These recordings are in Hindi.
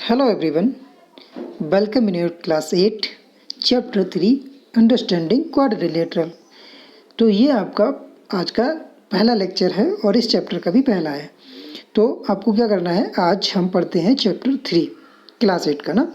Hello everyone, welcome in your class 8 chapter 3 understanding quadrilateral. तो ये आपका आज का पहला लेक्चर है और इस चैप्टर का भी पहला है। तो आपको क्या करना है, आज हम पढ़ते हैं चैप्टर 3 क्लास 8 का ना।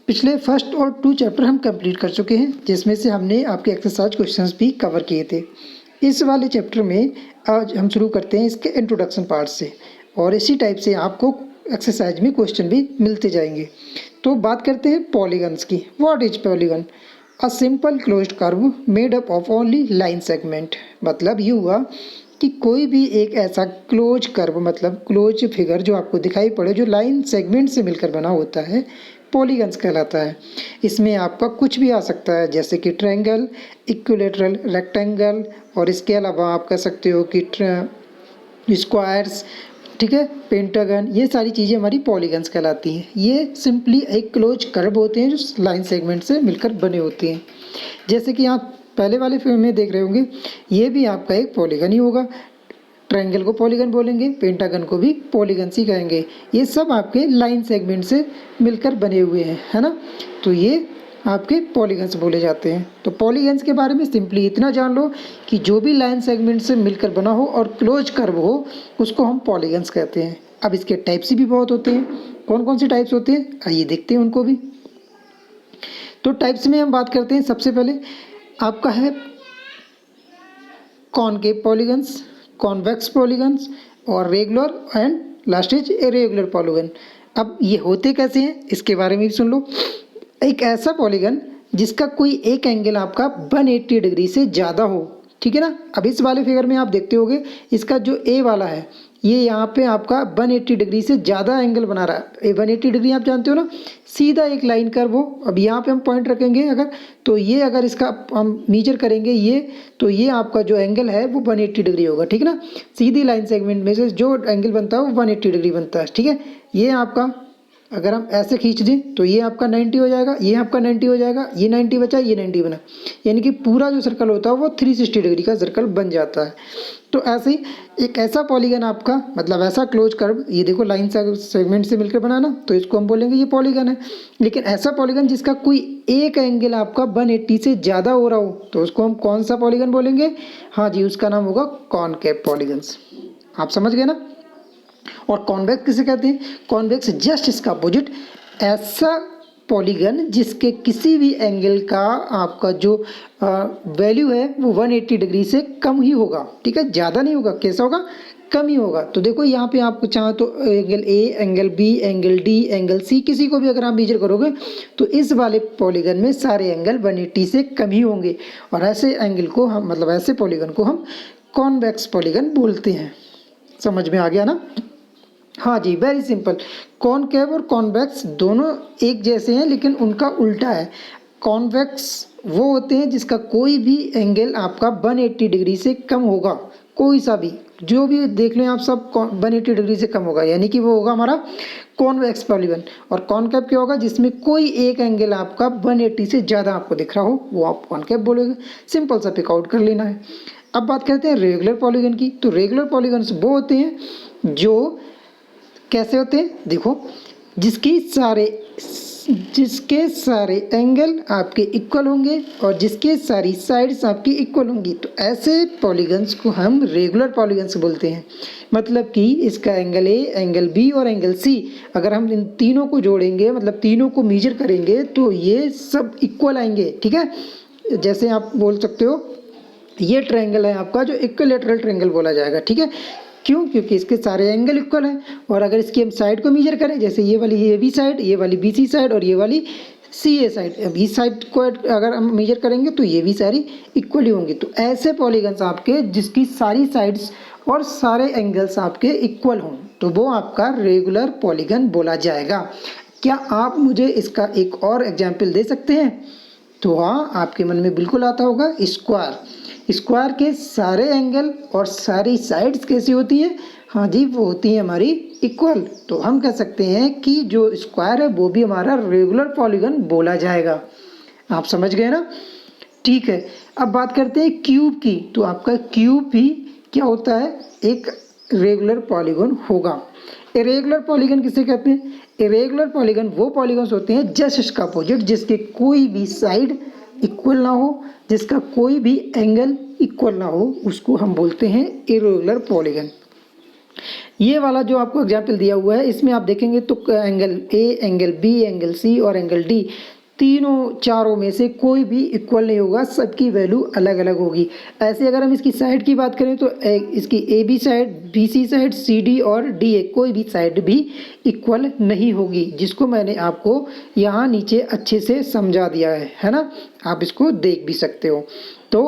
पिछले फर्स्ट और 2 चैप्टर हम कंप्लीट कर चुके हैं, जिसमें से हमने आपके एक्सरसाइज क्वेश्चंस भी कवर किए थे। इस वाले चैप्टर में आज हम शुरू करते हैं इसके इंट्रोडक्शन पार्ट से, और इसी टाइप से आपको एक्सरसाइज में क्वेश्चन भी मिलते जाएंगे। तो बात करते हैं पॉलीगन्स की। What is polygon? A simple closed curve made up of only line segment. मतलब ये हुआ कि कोई भी एक ऐसा क्लोज कर्व, मतलब क्लोज फिगर जो आपको दिखाई पड़े, जो लाइन सेगमेंट से मिलकर बना होता है, पॉलीगन्स कहलाता है। इसमें आपका कुछ भी आ सकता है, जैसे कि ट्रायंगल, इक्विलेटरल, रेक्टेंगल, और इसके अलावा आप कह सकते हो कि स्क्वायर्स, ठीक है, पेंटागन। ये सारी चीज़ें हमारी पॉलीगन्स कहलाती हैं। ये सिंपली एक क्लोज कर्व होते हैं जो लाइन सेगमेंट से मिलकर बने होते हैं। जैसे कि आप पहले वाले फिल्म में देख रहे होंगे, ये भी आपका एक पॉलीगन ही होगा। ट्रायंगल को पॉलीगन बोलेंगे, पेंटागन को भी पॉलीगन ही कहेंगे। ये सब आपके लाइन सेगमेंट से मिलकर बने हुए हैं, है ना। तो ये आपके पॉलीगन्स बोले जाते हैं। तो पॉलीगन्स के बारे में सिंपली इतना जान लो कि जो भी लाइन सेगमेंट से मिलकर बना हो और क्लोज कर्व हो, उसको हम पॉलीगन्स कहते हैं। अब इसके टाइप्स भी बहुत होते हैं। कौन कौन से टाइप्स होते हैं, आइए देखते हैं उनको भी। तो टाइप्स में हम बात करते हैं, सबसे पहले आपका है कॉनकेव पॉलीगन्स, कॉन्वेक्स पॉलीगन्स, और regular, and last is irregular polygon. अब ये होते कैसे हैं, इसके बारे में भी सुन लो। एक ऐसा पॉलीगन जिसका कोई एक एंगल आपका 180 डिग्री से ज़्यादा हो, ठीक है ना। अब इस वाले फिगर में आप देखते होगे, इसका जो ए वाला है, ये यहाँ पे आपका 180 डिग्री से ज़्यादा एंगल बना रहा है। 180 डिग्री आप जानते हो ना, सीधा एक लाइन कर्व हो। अब यहाँ पे हम पॉइंट रखेंगे अगर, तो ये अगर इसका हम मीजर करेंगे ये, तो ये आपका जो एंगल है वो 180 डिग्री होगा, ठीक है ना। सीधी लाइन सेगमेंट में से जो एंगल बनता है वो 180 डिग्री बनता है, ठीक है। ये आपका अगर हम ऐसे खींच दें तो ये आपका 90 हो जाएगा, ये आपका 90 हो जाएगा, ये 90 बचा, ये 90 बना, यानी कि पूरा जो सर्कल होता है वो 360 डिग्री का सर्कल बन जाता है। तो ऐसे ही एक ऐसा पॉलीगन आपका, मतलब ऐसा क्लोज कर्व, ये देखो लाइन सेगमेंट से मिलकर बनाना, तो इसको हम बोलेंगे ये पॉलीगन है। लेकिन ऐसा पॉलीगन जिसका कोई एक एंगल आपका 180 से ज़्यादा हो रहा हो, तो उसको हम कौन सा पॉलीगन बोलेंगे? हाँ जी, उसका नाम होगा कॉनकेव पॉलीगन्स। आप समझ गए ना। और कॉन्वेक्स किसे कहते हैं? कॉन्वेक्स जस्ट इसका अपोजिट, ऐसा पॉलीगन जिसके किसी भी एंगल का आपका जो वैल्यू है वो 180 डिग्री से कम ही होगा, ठीक है, ज़्यादा नहीं होगा। कैसा होगा? कम ही होगा। तो देखो यहाँ पे आपको चाहो तो angle A, angle B, angle D, angle C, किसी को भी अगर आप मेजर करोगे तो इस वाले पॉलीगन में सारे एंगल 180 से कम ही होंगे। और ऐसे एंगल को हम, मतलब ऐसे पॉलीगन को हम कॉन्वेक्स पॉलीगन बोलते हैं। समझ में आ गया ना। हाँ जी, वेरी सिंपल। कॉनकेव और कॉन्वेक्स दोनों एक जैसे हैं, लेकिन उनका उल्टा है। कॉन्वेक्स वो होते हैं जिसका कोई भी एंगल आपका 180 डिग्री से कम होगा, कोई सा भी, जो भी देख लें आप, सब 180 डिग्री से कम होगा, यानी कि वो होगा हमारा कॉन्वेक्स पॉलीगन। और कॉनकेव क्या होगा? जिसमें कोई एक एंगल आपका 180 से ज़्यादा आपको दिख रहा हो, वो आप कॉनकेव बोलोगे। सिंपल सा पिक आउट कर लेना है। अब बात करते हैं रेगुलर पॉलीगन की। तो रेगुलर पॉलीगन्स वो होते हैं जो कैसे होते हैं, देखो, जिसके सारे एंगल आपके इक्वल होंगे और जिसके सारी साइड्स आपकी इक्वल होंगी, तो ऐसे पॉलीगन्स को हम रेगुलर पॉलीगन्स बोलते हैं। मतलब कि इसका एंगल ए, एंगल बी और एंगल सी, अगर हम इन तीनों को जोड़ेंगे, मतलब तीनों को मेजर करेंगे, तो ये सब इक्वल आएंगे, ठीक है। जैसे आप बोल सकते हो ये ट्रायंगल है आपका, जो इक्विलेटरल ट्रायंगल बोला जाएगा, ठीक है। क्यों? क्योंकि इसके सारे एंगल इक्वल हैं। और अगर इसकी हम साइड को मेजर करें, जैसे ये वाली ए बी साइड, ये वाली बी सी साइड और ये वाली सी ए साइड, अब इस साइड को अगर हम मेजर करेंगे तो ये भी सारी इक्वल ही होंगी। तो ऐसे पॉलीगन्स आपके जिसकी सारी साइड्स और सारे एंगल्स आपके इक्वल हों, तो वो आपका रेगुलर पॉलीगन बोला जाएगा। क्या आप मुझे इसका एक और एग्जाम्पल दे सकते हैं? तो हाँ, आपके मन में बिल्कुल आता होगा, स्क्वायर। स्क्वायर के सारे एंगल और सारी साइड्स कैसी होती हैं? हाँ जी, वो होती हैं हमारी इक्वल। तो हम कह सकते हैं कि जो स्क्वायर है वो भी हमारा रेगुलर पॉलीगन बोला जाएगा। आप समझ गए ना। ठीक है, अब बात करते हैं क्यूब की। तो आपका क्यूब भी क्या होता है? एक रेगुलर पॉलीगन होगा। इरेगुलर पॉलीगन किसे कहते हैं? इरेगुलर पॉलीगन वो पॉलीगन्स होते हैं जस्ट इसका अपोजिट, जिसके कोई भी साइड इक्वल ना हो, जिसका कोई भी एंगल इक्वल ना हो, उसको हम बोलते हैं इरेगुलर पॉलीगन। ये वाला जो आपको एग्जाम्पल दिया हुआ है इसमें आप देखेंगे तो angle A, angle B, angle C और एंगल डी, तीनों चारों में से कोई भी इक्वल नहीं होगा, सबकी वैल्यू अलग अलग होगी। ऐसे अगर हम इसकी साइड की बात करें तो इसकी A B side, B C side, C D और डी ए कोई भी साइड भी इक्वल नहीं होगी, जिसको मैंने आपको यहाँ नीचे अच्छे से समझा दिया है ना, आप इसको देख भी सकते हो। तो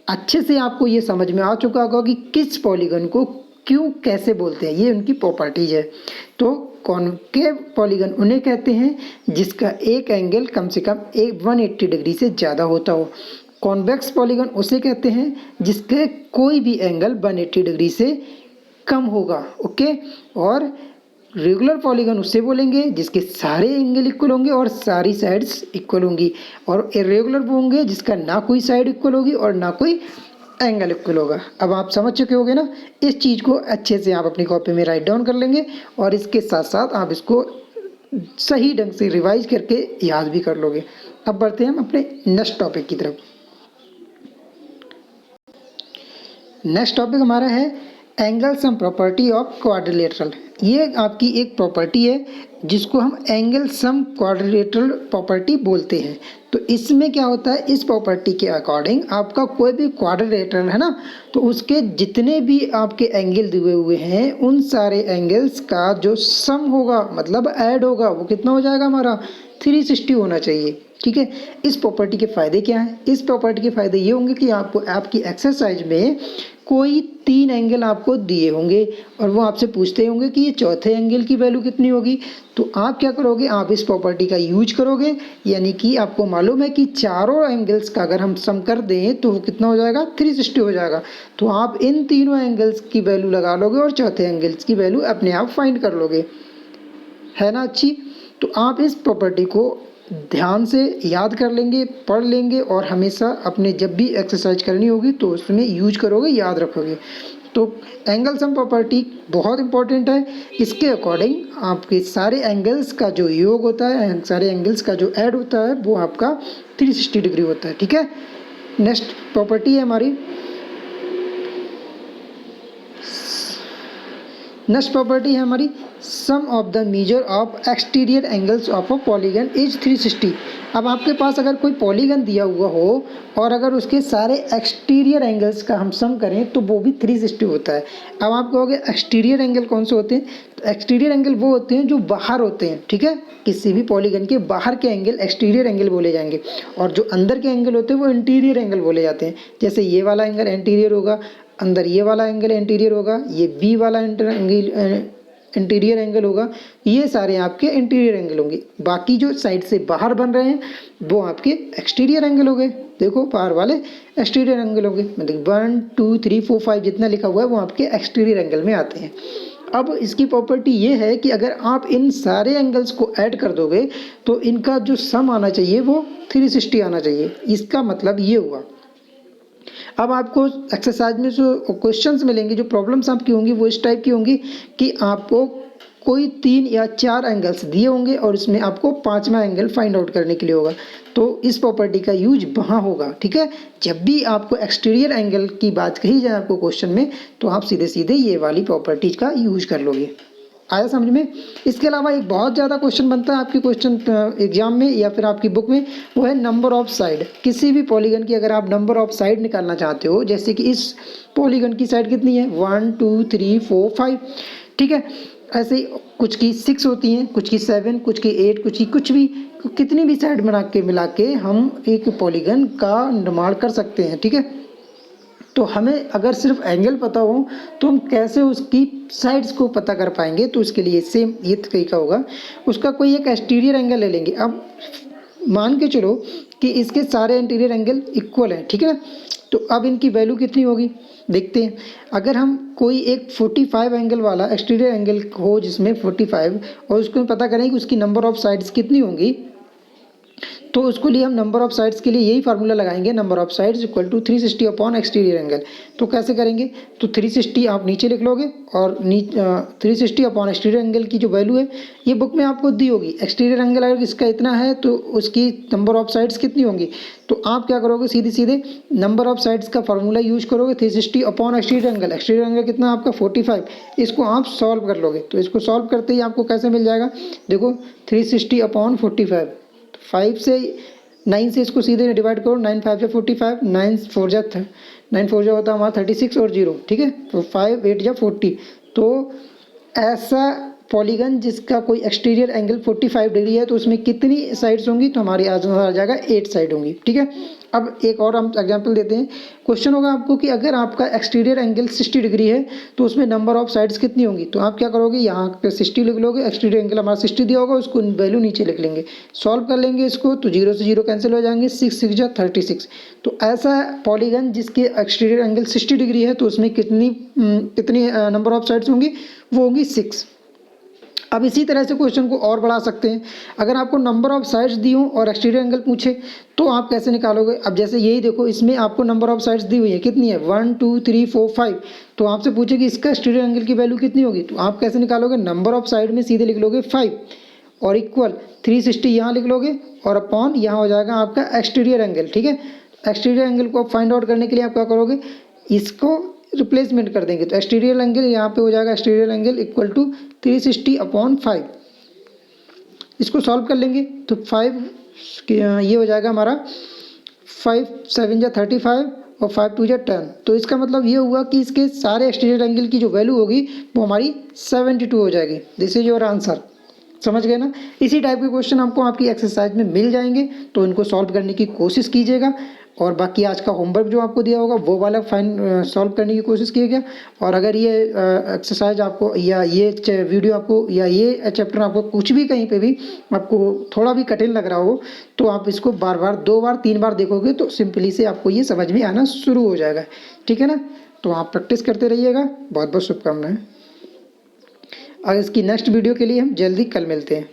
अच्छे से आपको ये समझ में आ चुका होगा कि किस पॉलीगन को क्यों कैसे बोलते हैं, ये उनकी प्रॉपर्टीज है। तो कॉनकेव पॉलीगन उन्हें कहते हैं जिसका एक एंगल कम से कम 180 डिग्री से ज़्यादा होता हो। कॉन्वेक्स पॉलीगन उसे कहते हैं जिसके कोई भी एंगल 180 डिग्री से कम होगा। ओके, और रेगुलर पॉलीगन उससे बोलेंगे जिसके सारे एंगल इक्वल होंगे और सारी साइड्स इक्वल होंगी। और इरेगुलर वो होंगे जिसका ना कोई साइड इक्वल होगी और ना कोई एंगल इक्वल होगा। अब आप समझ चुके होंगे ना, इस चीज़ को अच्छे से आप अपनी कॉपी में राइट डाउन कर लेंगे और इसके साथ साथ आप इसको सही ढंग से रिवाइज करके याद भी कर लोगे। अब बढ़ते हैं हम अपने नेक्स्ट टॉपिक की तरफ। नेक्स्ट टॉपिक हमारा है angle sum property of quadrilateral. ये आपकी एक प्रॉपर्टी है जिसको हम एंगल सम क्वाड्रिलेटरल प्रॉपर्टी बोलते हैं। तो इसमें क्या होता है, इस प्रॉपर्टी के अकॉर्डिंग आपका कोई भी क्वाड्रिलेटरल है ना, तो उसके जितने भी आपके एंगल दिए हुए हैं उन सारे एंगल्स का जो सम होगा, मतलब ऐड होगा, वो कितना हो जाएगा हमारा 360 होना चाहिए। ठीक है, इस प्रॉपर्टी के फ़ायदे क्या हैं? इस प्रॉपर्टी के फ़ायदे ये होंगे कि आपको आपकी एक्सरसाइज में कोई 3 एंगल आपको दिए होंगे और वो आपसे पूछते होंगे कि ये चौथे एंगल की वैल्यू कितनी होगी। तो आप क्या करोगे, आप इस प्रॉपर्टी का यूज करोगे, यानी कि आपको मालूम है कि चारों एंगल्स का अगर हम सम कर दें तो वो कितना हो जाएगा 360 हो जाएगा। तो आप इन तीनों एंगल्स की वैल्यू लगा लोगे और चौथे एंगल्स की वैल्यू अपने आप फाइंड कर लोगे, है ना अच्छी। तो आप इस प्रॉपर्टी को ध्यान से याद कर लेंगे, पढ़ लेंगे और हमेशा अपने जब भी एक्सरसाइज करनी होगी तो उसमें यूज करोगे, याद रखोगे। तो एंगल सम प्रॉपर्टी बहुत इंपॉर्टेंट है। इसके अकॉर्डिंग आपके सारे एंगल्स का जो योग होता है, सारे एंगल्स का जो ऐड होता है वो आपका 360 डिग्री होता है। ठीक है, नेक्स्ट प्रॉपर्टी है हमारी, नेक्स्ट प्रॉपर्टी है हमारी sum of the measure of exterior angles of a polygon is 360। अब आपके पास अगर कोई पॉलीगन दिया हुआ हो और अगर उसके सारे एक्सटीरियर एंगल्स का हम सम करें तो वो भी 360 होता है। अब आप कहोगे एक्सटीरियर एंगल कौन से होते हैं? तो एक्सटीरियर एंगल वो होते हैं जो बाहर होते हैं। ठीक है, किसी भी पॉलीगन के बाहर के एंगल एक्सटीरियर एंगल बोले जाएंगे और जो अंदर के एंगल होते हैं वो इंटीरियर एंगल बोले जाते हैं। जैसे ये वाला एंगल इंटीरियर होगा, अंदर ये वाला एंगल इंटीरियर होगा, ये बी वाला इंटीरियर एंगल होगा, ये सारे आपके इंटीरियर एंगल होंगे। बाकी जो साइड से बाहर बन रहे हैं वो आपके एक्सटीरियर एंगल हो गए। देखो बाहर वाले एक्सटीरियर एंगल होंगे, मतलब 1 2 3 4 5 जितना लिखा हुआ है वो आपके एक्सटीरियर एंगल में आते हैं। अब इसकी प्रॉपर्टी ये है कि अगर आप इन सारे एंगल्स को ऐड कर दोगे तो इनका जो सम आना चाहिए वो 360 आना चाहिए। इसका मतलब ये हुआ। अब आपको एक्सरसाइज में जो क्वेश्चंस मिलेंगे, जो प्रॉब्लम्स आपकी होंगी वो इस टाइप की होंगी कि आपको कोई 3 या 4 एंगल्स दिए होंगे और इसमें आपको 5वां एंगल फाइंड आउट करने के लिए होगा। तो इस प्रॉपर्टी का यूज वहाँ होगा। ठीक है, जब भी आपको एक्सटीरियर एंगल की बात कही जाए आपको क्वेश्चन में तो आप सीधे सीधे ये वाली प्रॉपर्टीज का यूज कर लोगे। आया समझ में? इसके अलावा एक बहुत ज़्यादा क्वेश्चन बनता है आपके क्वेश्चन एग्जाम में या फिर आपकी बुक में, वो है नंबर ऑफ साइड। किसी भी पॉलीगन की अगर आप नंबर ऑफ साइड निकालना चाहते हो, जैसे कि इस पॉलीगन की साइड कितनी है 1 2 3 4 5। ठीक है, ऐसे ही कुछ की 6 होती हैं, कुछ की 7, कुछ की 8, कुछ की कुछ भी, कितनी भी साइड मिला के हम एक पॉलीगन का निर्माण कर सकते हैं। ठीक है, तो हमें अगर सिर्फ एंगल पता हो तो हम कैसे उसकी साइड्स को पता कर पाएंगे? तो उसके लिए सेम ये तरीका होगा, उसका कोई एक एक्सटीरियर एंगल ले लेंगे। अब मान के चलो कि इसके सारे इंटीरियर एंगल इक्वल हैं। ठीक है ना, तो अब इनकी वैल्यू कितनी होगी देखते हैं। अगर हम कोई एक 45 एंगल वाला एक्सटीरियर एंगल हो जिसमें 45 और उसको पता करें कि उसकी नंबर ऑफ साइड्स कितनी होंगी, तो उसके लिए हम नंबर ऑफ साइड्स के लिए यही फार्मूला लगाएंगे, number of sides equal to 360 upon exterior angle. तो कैसे करेंगे, तो 360 आप नीचे लिख लोगे और 360 अपॉन एक्सटीरियर एंगल की जो वैल्यू है ये बुक में आपको दी होगी। एक्सटीरियर एंगल अगर इसका इतना है तो उसकी नंबर ऑफ साइड्स कितनी होंगी, तो आप क्या करोगे, सीधे सीधे नंबर ऑफ साइड्स का फार्मूला यूज करोगे, 360 upon exterior angle. Exterior angle कितना आपका 45, इसको आप सॉल्व कर लोगे। तो इसको सॉल्व करते ही आपको कैसे मिल जाएगा, देखो 360 अपॉन 45, 5 से 9 से इसको सीधे डिवाइड करो, 9 5 जा 45, 9 4 जा होता है हमारा 36 और 0, ठीक है, तो 5 8 जा 40। तो ऐसा पॉलीगन जिसका कोई एक्सटीरियर एंगल 45 डिग्री है तो उसमें कितनी साइड्स होंगी, तो हमारी आंसर आ जाएगा 8 साइड होंगी, ठीक है। अब एक और हम एग्जांपल देते हैं। क्वेश्चन होगा आपको कि अगर आपका एक्सटीरियर एंगल 60 डिग्री है तो उसमें नंबर ऑफ साइड्स कितनी होंगी, तो आप क्या करोगे, यहाँ पे 60 लिख लोगे, एक्सटीरियर एंगल हमारा 60 दिया होगा, उसको वैल्यू नीचे लिख लेंगे, सॉल्व कर लेंगे इसको, तो 0 से 0 कैंसिल हो जाएंगे, 6 6 जा 36। तो ऐसा पॉलीगन जिसके एक्सटीरियर एंगल 60 डिग्री है तो उसमें कितनी नंबर ऑफ साइड्स होंगी, वो होंगी 6। अब इसी तरह से क्वेश्चन को और बढ़ा सकते हैं। अगर आपको नंबर ऑफ साइड्स दी हो और एक्सटीरियर एंगल पूछे तो आप कैसे निकालोगे। अब जैसे यही देखो, इसमें आपको नंबर ऑफ साइड्स दी हुई है, कितनी है 1 2 3 4 5, तो आपसे पूछे कि इसका एक्सटीरियर एंगल की वैल्यू कितनी होगी, तो आप कैसे निकालोगे, नंबर ऑफ साइड में सीधे लिख लोगे 5 और इक्वल 360 यहाँ लिख लोगे और अपॉन यहाँ हो जाएगा आपका एक्सटीरियर एंगल, ठीक है। एक्सटीरियर एंगल को फाइंड आउट करने के लिए आप क्या करोगे, इसको रिप्लेसमेंट कर देंगे, तो एक्सटीरियर एंगल यहाँ पे हो जाएगा exterior angle equal to 360 upon 5। इसको सॉल्व कर लेंगे तो 5 ये हो जाएगा हमारा 5 7 जा 35 और 5 2 जा 10। तो इसका मतलब ये हुआ कि इसके सारे एक्सटीरियर एंगल की जो वैल्यू होगी वो हमारी 72 हो जाएगी। This is your answer. समझ गए ना। इसी टाइप के क्वेश्चन आपको आपकी एक्सरसाइज में मिल जाएंगे, तो इनको सॉल्व करने की कोशिश कीजिएगा। और बाकी आज का होमवर्क जो आपको दिया होगा वो वाला सॉल्व करने की कोशिश कीजिएगा। और अगर ये एक्सरसाइज आपको या ये वीडियो आपको या ये चैप्टर आपको कुछ भी कहीं पे भी आपको थोड़ा भी कठिन लग रहा हो तो आप इसको बार बार 2 बार 3 बार देखोगे तो सिंपली से आपको ये समझ में आना शुरू हो जाएगा, ठीक है ना। तो आप प्रैक्टिस करते रहिएगा। बहुत बहुत शुभकामनाएं। और इसकी नेक्स्ट वीडियो के लिए हम जल्दी कल मिलते हैं।